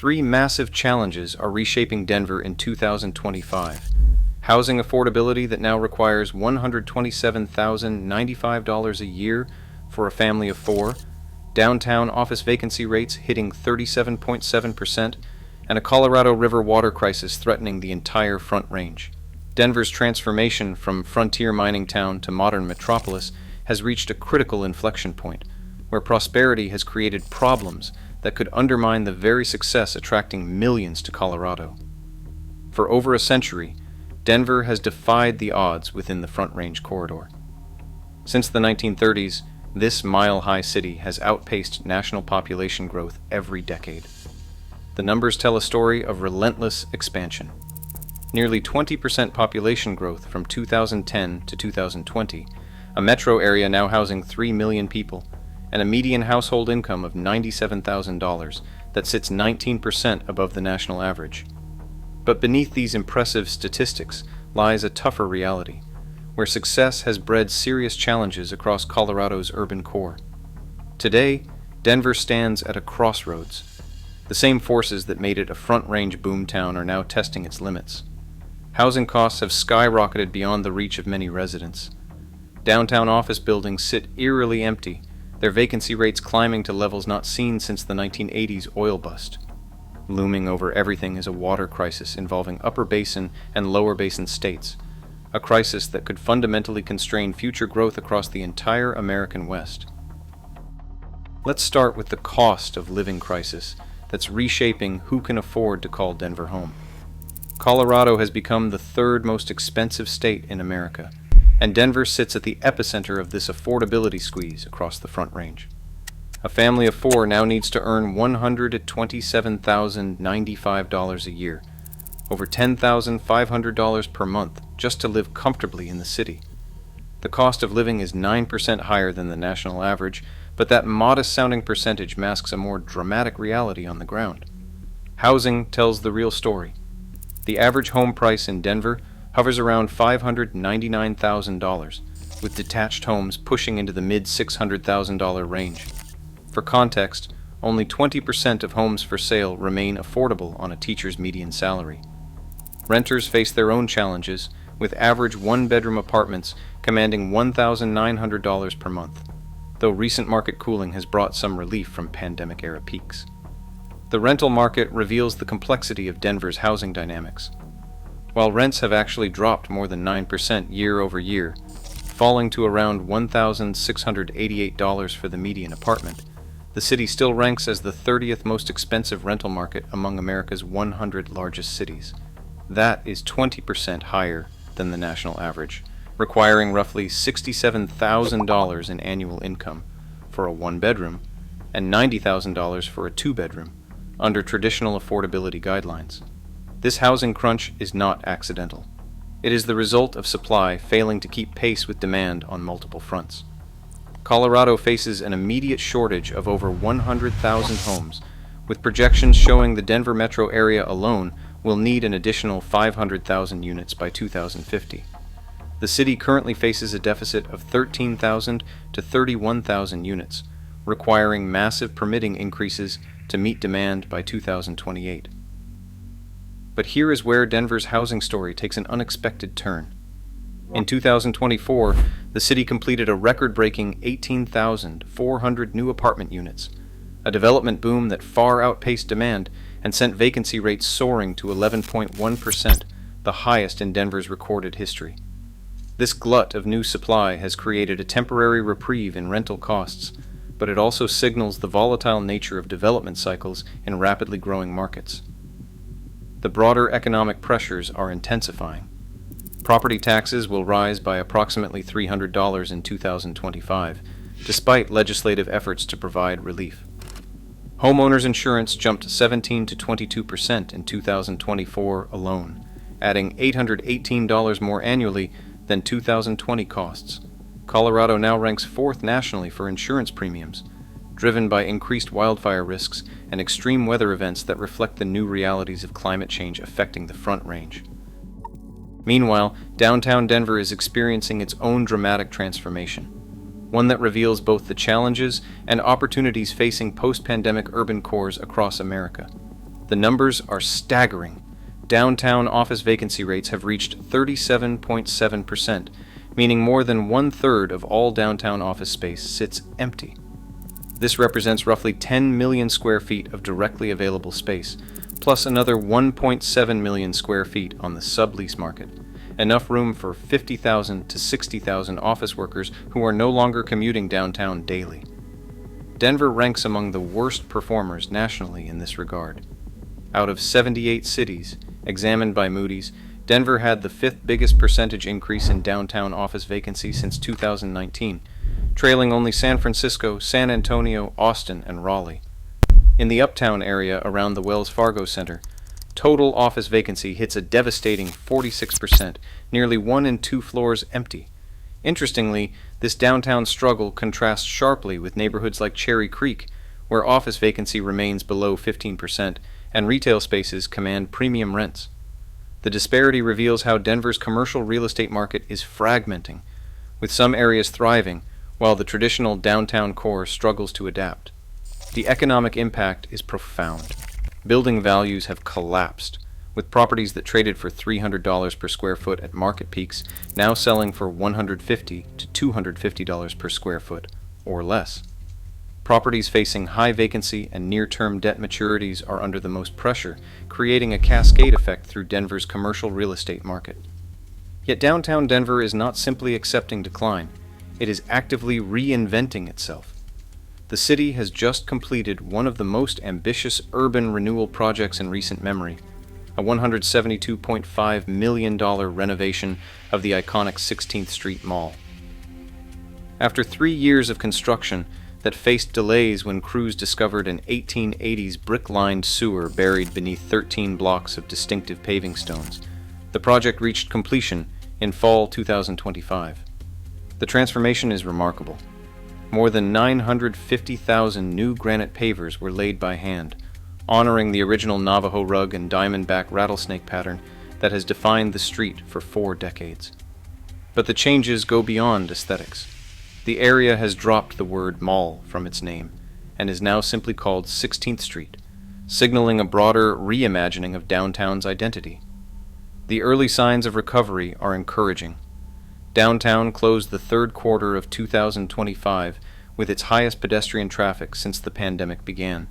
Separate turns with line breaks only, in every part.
Three massive challenges are reshaping Denver in 2025. Housing affordability that now requires $127,095 a year for a family of four, downtown office vacancy rates hitting 37.7%, and a Colorado River water crisis threatening the entire Front Range. Denver's transformation from frontier mining town to modern metropolis has reached a critical inflection point, where prosperity has created problems that could undermine the very success attracting millions to Colorado. For over a century, Denver has defied the odds within the Front Range corridor. Since the 1930s, this mile-high city has outpaced national population growth every decade. The numbers tell a story of relentless expansion. Nearly 20% population growth from 2010 to 2020, a metro area now housing 3 million people, and a median household income of $97,000 that sits 19% above the national average. But beneath these impressive statistics lies a tougher reality, where success has bred serious challenges across Colorado's urban core. Today, Denver stands at a crossroads. The same forces that made it a Front Range boomtown are now testing its limits. Housing costs have skyrocketed beyond the reach of many residents. Downtown office buildings sit eerily empty, their vacancy rates climbing to levels not seen since the 1980s oil bust. Looming over everything is a water crisis involving Upper Basin and Lower Basin states, a crisis that could fundamentally constrain future growth across the entire American West. Let's start with the cost of living crisis that's reshaping who can afford to call Denver home. Colorado has become the third most expensive state in America, and Denver sits at the epicenter of this affordability squeeze across the Front Range. A family of four now needs to earn $127,095 a year, over $10,500 per month, just to live comfortably in the city. The cost of living is 9% higher than the national average, but that modest-sounding percentage masks a more dramatic reality on the ground. Housing tells the real story. The average home price in Denver hovers around $599,000, with detached homes pushing into the mid-$600,000 range. For context, only 20% of homes for sale remain affordable on a teacher's median salary. Renters face their own challenges, with average one-bedroom apartments commanding $1,900 per month, though recent market cooling has brought some relief from pandemic-era peaks. The rental market reveals the complexity of Denver's housing dynamics. While rents have actually dropped more than 9% year over year, falling to around $1,688 for the median apartment, the city still ranks as the 30th most expensive rental market among America's 100 largest cities. That is 20% higher than the national average, requiring roughly $67,000 in annual income for a one-bedroom and $90,000 for a two-bedroom, under traditional affordability guidelines. This housing crunch is not accidental. It is the result of supply failing to keep pace with demand on multiple fronts. Colorado faces an immediate shortage of over 100,000 homes, with projections showing the Denver metro area alone will need an additional 500,000 units by 2050. The city currently faces a deficit of 13,000 to 31,000 units, requiring massive permitting increases to meet demand by 2028. But here is where Denver's housing story takes an unexpected turn. In 2024, the city completed a record-breaking 18,400 new apartment units, a development boom that far outpaced demand and sent vacancy rates soaring to 11.1%, the highest in Denver's recorded history. This glut of new supply has created a temporary reprieve in rental costs, but it also signals the volatile nature of development cycles in rapidly growing markets. The broader economic pressures are intensifying. Property taxes will rise by approximately $300 in 2025, despite legislative efforts to provide relief. Homeowners insurance jumped 17 to 22% in 2024 alone, adding $818 more annually than 2020 costs. Colorado now ranks fourth nationally for insurance premiums, driven by increased wildfire risks and extreme weather events that reflect the new realities of climate change affecting the Front Range. Meanwhile, downtown Denver is experiencing its own dramatic transformation, one that reveals both the challenges and opportunities facing post-pandemic urban cores across America. The numbers are staggering. Downtown office vacancy rates have reached 37.7%, meaning more than one-third of all downtown office space sits empty. This represents roughly 10 million square feet of directly available space, plus another 1.7 million square feet on the sublease market, enough room for 50,000 to 60,000 office workers who are no longer commuting downtown daily. Denver ranks among the worst performers nationally in this regard. Out of 78 cities examined by Moody's, Denver had the fifth biggest percentage increase in downtown office vacancy since 2019, trailing only San Francisco, San Antonio, Austin, and Raleigh. In the uptown area around the Wells Fargo Center, total office vacancy hits a devastating 46%, nearly 1 in 2 floors empty. Interestingly, this downtown struggle contrasts sharply with neighborhoods like Cherry Creek, where office vacancy remains below 15% and retail spaces command premium rents. The disparity reveals how Denver's commercial real estate market is fragmenting, with some areas thriving while the traditional downtown core struggles to adapt. The economic impact is profound. Building values have collapsed, with properties that traded for $300 per square foot at market peaks now selling for $150 to $250 per square foot, or less. Properties facing high vacancy and near-term debt maturities are under the most pressure, creating a cascade effect through Denver's commercial real estate market. Yet downtown Denver is not simply accepting decline, it is actively reinventing itself. The city has just completed one of the most ambitious urban renewal projects in recent memory, a $172.5 million renovation of the iconic 16th Street Mall. After 3 years of construction that faced delays when crews discovered an 1880s brick-lined sewer buried beneath 13 blocks of distinctive paving stones, the project reached completion in fall 2025. The transformation is remarkable. More than 950,000 new granite pavers were laid by hand, honoring the original Navajo rug and diamondback rattlesnake pattern that has defined the street for 4 decades. But the changes go beyond aesthetics. The area has dropped the word mall from its name and is now simply called 16th Street, signaling a broader reimagining of downtown's identity. The early signs of recovery are encouraging. Downtown closed the third quarter of 2025 with its highest pedestrian traffic since the pandemic began,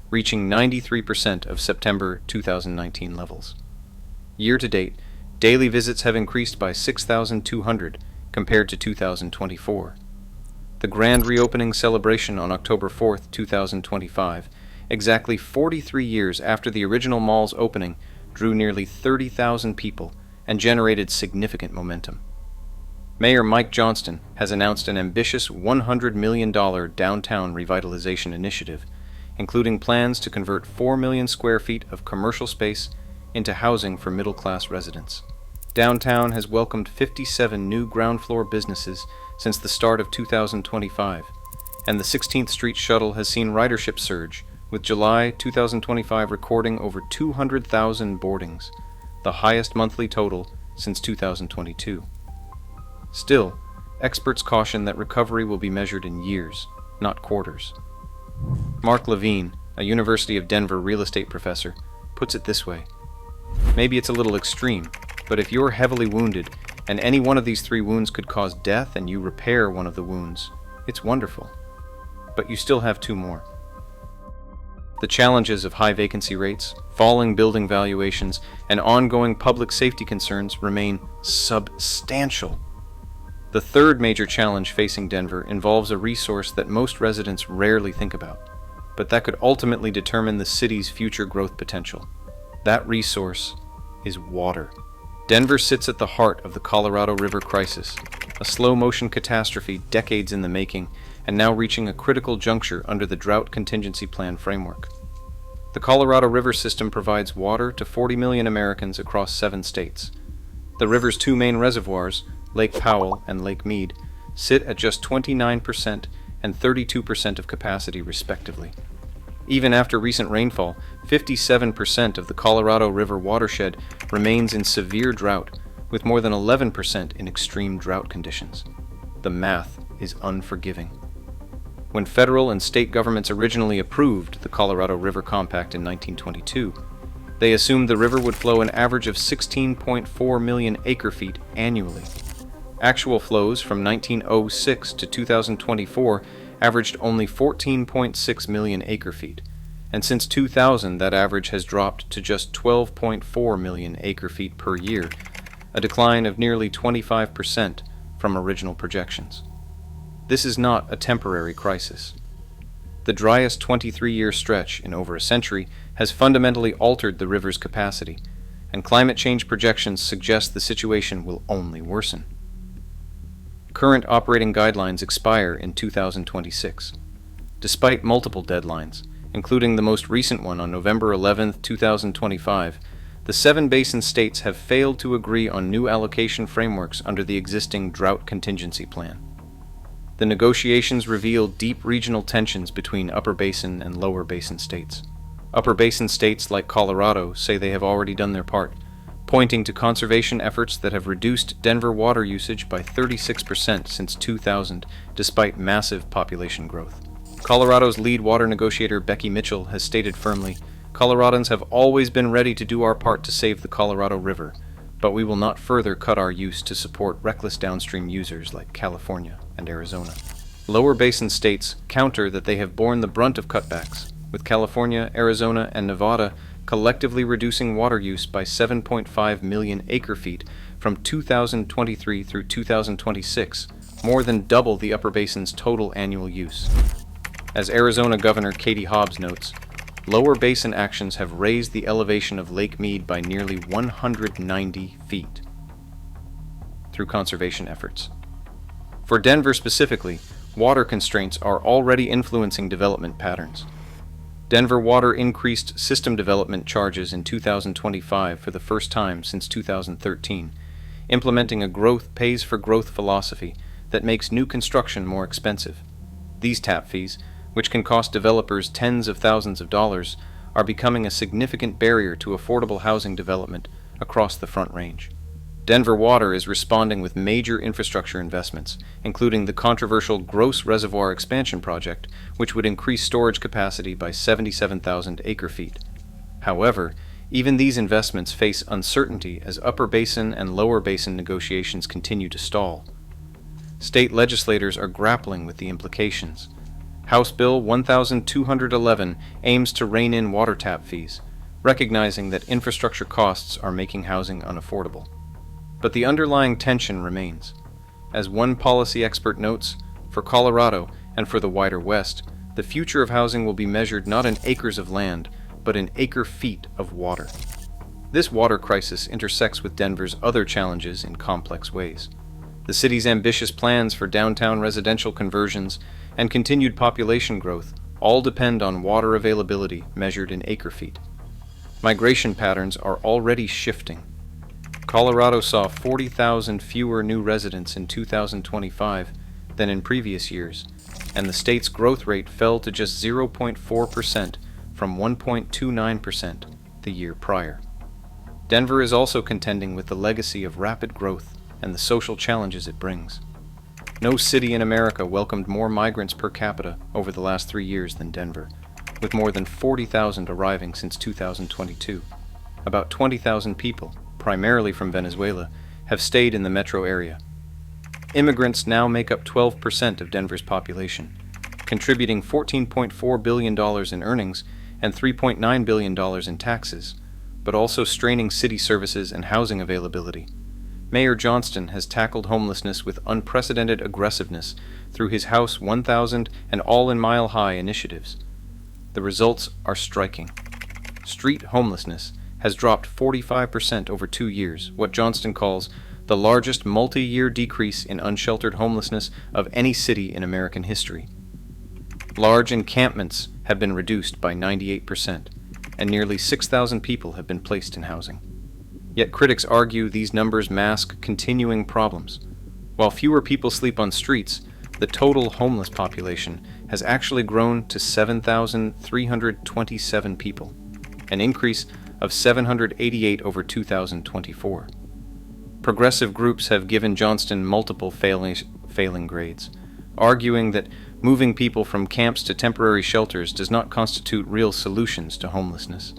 reaching 93% of September 2019 levels. Year to date, daily visits have increased by 6,200 compared to 2024. The grand reopening celebration on October 4, 2025, exactly 43 years after the original mall's opening, drew nearly 30,000 people and generated significant momentum. Mayor Mike Johnston has announced an ambitious $100 million downtown revitalization initiative, including plans to convert 4 million square feet of commercial space into housing for middle-class residents. Downtown has welcomed 57 new ground-floor businesses since the start of 2025, and the 16th Street Shuttle has seen ridership surge, with July 2025 recording over 200,000 boardings, the highest monthly total since 2022. Still, experts caution that recovery will be measured in years, not quarters. Mark Levine, a University of Denver real estate professor, puts it this way: maybe it's a little extreme, but if you're heavily wounded, and any one of these 3 wounds could cause death and you repair one of the wounds, it's wonderful. But you still have 2 more. The challenges of high vacancy rates, falling building valuations, and ongoing public safety concerns remain substantial. The third major challenge facing Denver involves a resource that most residents rarely think about, but that could ultimately determine the city's future growth potential. That resource is water. Denver sits at the heart of the Colorado River crisis, a slow-motion catastrophe decades in the making and now reaching a critical juncture under the Drought Contingency Plan framework. The Colorado River system provides water to 40 million Americans across 7 states. The river's 2 main reservoirs, Lake Powell and Lake Mead, sit at just 29% and 32% of capacity respectively. Even after recent rainfall, 57% of the Colorado River watershed remains in severe drought, with more than 11% in extreme drought conditions. The math is unforgiving. When federal and state governments originally approved the Colorado River Compact in 1922, they assumed the river would flow an average of 16.4 million acre-feet annually. Actual flows from 1906 to 2024 averaged only 14.6 million acre-feet, and since 2000 that average has dropped to just 12.4 million acre-feet per year, a decline of nearly 25% from original projections. This is not a temporary crisis. The driest 23-year stretch in over a century has fundamentally altered the river's capacity, and climate change projections suggest the situation will only worsen. Current operating guidelines expire in 2026. Despite multiple deadlines, including the most recent one on November 11, 2025, the 7 basin states have failed to agree on new allocation frameworks under the existing drought contingency plan. The negotiations reveal deep regional tensions between upper basin and lower basin states. Upper basin states like Colorado say they have already done their part, pointing to conservation efforts that have reduced Denver water usage by 36% since 2000, despite massive population growth. Colorado's lead water negotiator Becky Mitchell has stated firmly, "Coloradans have always been ready to do our part to save the Colorado River, but we will not further cut our use to support reckless downstream users like California and Arizona." Lower basin states counter that they have borne the brunt of cutbacks, with California, Arizona, and Nevada collectively reducing water use by 7.5 million acre-feet from 2023 through 2026, more than double the upper basin's total annual use. As Arizona Governor Katie Hobbs notes, lower basin actions have raised the elevation of Lake Mead by nearly 190 feet through conservation efforts. For Denver specifically, water constraints are already influencing development patterns. Denver Water increased system development charges in 2025 for the first time since 2013, implementing a growth pays for growth philosophy that makes new construction more expensive. These tap fees, which can cost developers tens of thousands of dollars, are becoming a significant barrier to affordable housing development across the Front Range. Denver Water is responding with major infrastructure investments, including the controversial Gross Reservoir Expansion Project, which would increase storage capacity by 77,000 acre-feet. However, even these investments face uncertainty as upper basin and lower basin negotiations continue to stall. State legislators are grappling with the implications. House Bill 1211 aims to rein in water tap fees, recognizing that infrastructure costs are making housing unaffordable. But the underlying tension remains. As one policy expert notes, for Colorado and for the wider West, the future of housing will be measured not in acres of land, but in acre-feet of water. This water crisis intersects with Denver's other challenges in complex ways. The city's ambitious plans for downtown residential conversions and continued population growth all depend on water availability measured in acre-feet. Migration patterns are already shifting. Colorado saw 40,000 fewer new residents in 2025 than in previous years, and the state's growth rate fell to just 0.4% from 1.29% the year prior. Denver is also contending with the legacy of rapid growth and the social challenges it brings. No city in America welcomed more migrants per capita over the last 3 years than Denver, with more than 40,000 arriving since 2022. About 20,000 people, primarily from Venezuela, have stayed in the metro area. Immigrants now make up 12% of Denver's population, contributing $14.4 billion in earnings and $3.9 billion in taxes, but also straining city services and housing availability. Mayor Johnston has tackled homelessness with unprecedented aggressiveness through his House 1000 and All in Mile High initiatives. The results are striking. Street homelessness has dropped 45% over 2 years, what Johnston calls the largest multi-year decrease in unsheltered homelessness of any city in American history. Large encampments have been reduced by 98%, and nearly 6,000 people have been placed in housing. Yet critics argue these numbers mask continuing problems. While fewer people sleep on streets, the total homeless population has actually grown to 7,327 people, an increase of 788 over 2024. Progressive groups have given Johnston multiple failing grades, arguing that Moving people from camps to temporary shelters does not constitute real solutions to homelessness.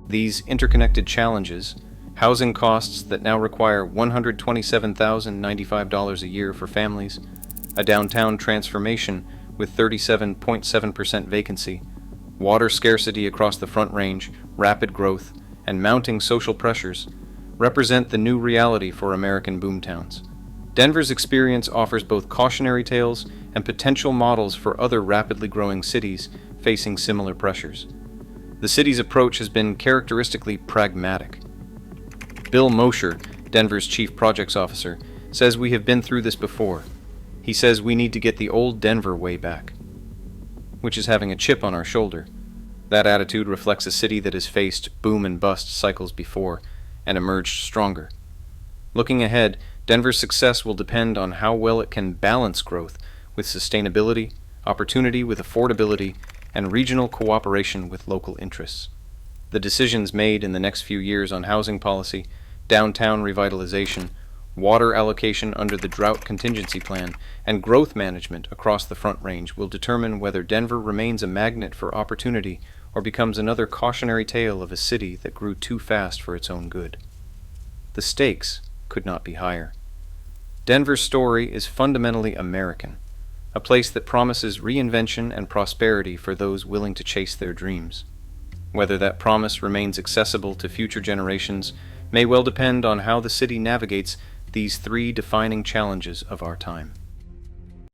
These interconnected challenges, housing costs that now require $127,095 a year for families, a downtown transformation with 37.7% vacancy, water scarcity across the Front Range, rapid growth, and mounting social pressures, represent the new reality for American boomtowns. Denver's experience offers both cautionary tales and potential models for other rapidly growing cities facing similar pressures. The city's approach has been characteristically pragmatic. Bill Mosher, Denver's chief projects officer, says we have been through this before. He says we need to get the old Denver way back, which is having a chip on our shoulder. That attitude reflects a city that has faced boom and bust cycles before and emerged stronger. Looking ahead, Denver's success will depend on how well it can balance growth with sustainability, opportunity with affordability, and regional cooperation with local interests. The decisions made in the next few years on housing policy, downtown revitalization, water allocation under the drought contingency plan, and growth management across the Front Range will determine whether Denver remains a magnet for opportunity or becomes another cautionary tale of a city that grew too fast for its own good. The stakes could not be higher. Denver's story is fundamentally American, a place that promises reinvention and prosperity for those willing to chase their dreams. Whether that promise remains accessible to future generations may well depend on how the city navigates these three defining challenges of our time.